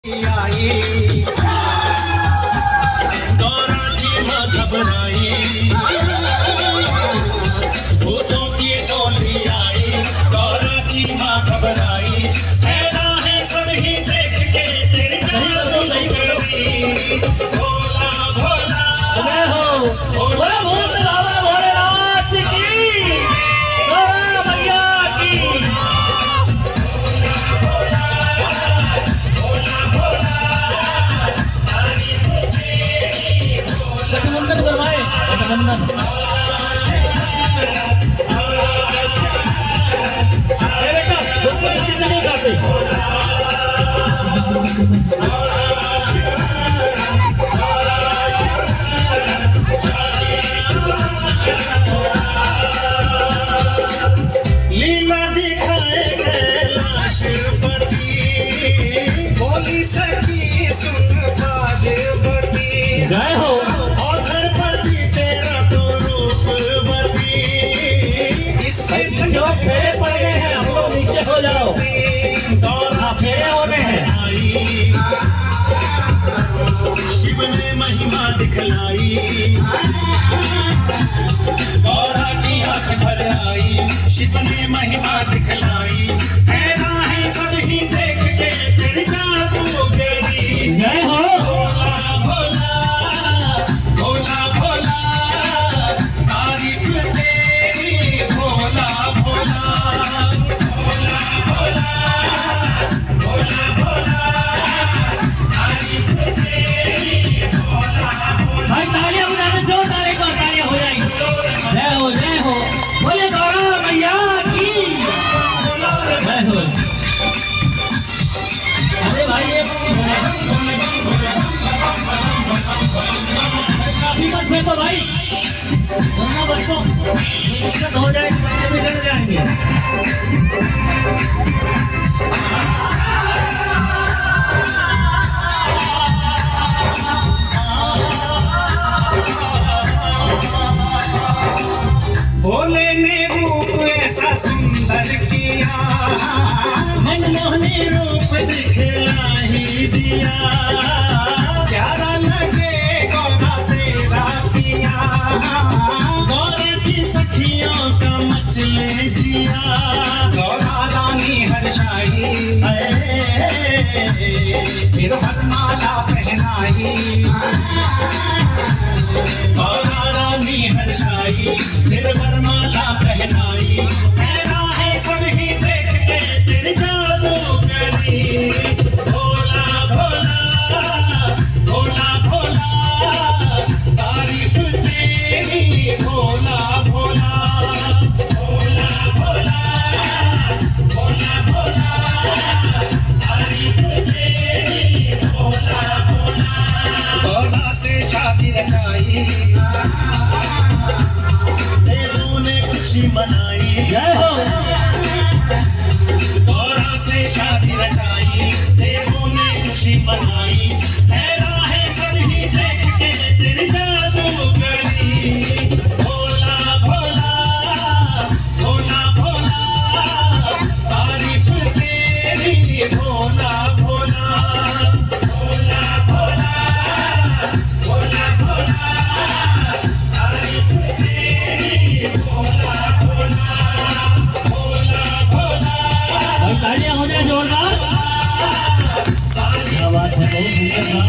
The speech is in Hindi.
आई गौरा जी माँ घबराई, भूतों की टोली आई, गौरा जी माँ घबराई, हैरान है सब ही देख के तेरी जादू करी। भोला भोला जय हो, बोला भूत बाबा भोलेनाथ की, गौरा मैया की। गठबंधन करवाए, गठबंधन। बेटा बिल्कुल किसी नहीं करते। लीला दिखाए कैलाशपति, बोली सकी सुन पार्वती। जय हो, और धरपति तेरा तो रूपवती, इसके जो फेरे पड़ गए हैं हम लोग नीचे हो जाओ। हाँ, फेरे हो गए हैं। शिव ने महिमा दिखलाई, गौरा की आंख भर आई, शिव ने महिमा दिखलाई, हैरान है सब ही देख के तेरी जादूगरी। जय हो, भोला भोला भोला भोला, तारीफ तेरी भोला भोला भोला भोला भोला भोला, तारीफ तेरी भोला भोला। भाई तालियां बजाने जो तारे को तालियां हो जाएंगी। जय हो, जय हो, बोले गौरा मैया की। जय हो। अरे भाई ये काफी मत फेंको भाई, वरना बच्चों दिक्कत हो जाएगी, बच्चे बिगड़ जाएंगे। भोले ने रूप ऐसा सुंदर किया, मनमोहनी रूप दिखला ही दिया, प्यारा लगे गौरा तेरा किया, गौरा की सखियों का मचले जिया, गौरा रानी हर्षाई, फिर वरमाला पहनाई, गौरा रानी हर्षाई, फिर वरमाला पहनाई, हैरान है सब ही देख के तेरी जादूगरी। भोला भोला भोला भोला, तारीफ तेरी भोला भोला भोला भोला भोला भोला, तारीफ तेरी भोला भोला। गौरा से शादी रचाई, देवों ने खुशी मनाई। जय हो, गौरा से शादी रचाई, देवों ने खुशी मनाई, हैरान है सब ही देख के तेरी जादूगरी। भोला भोला भोला भोला, तारीफ तेरी भोला भोला भोला भोला भोला भोला, तारीफ तेरी भोला भोला भोला भोला। भाई तालियां हो जाए जोरदार। क्या बात है, बहुत सुंदर।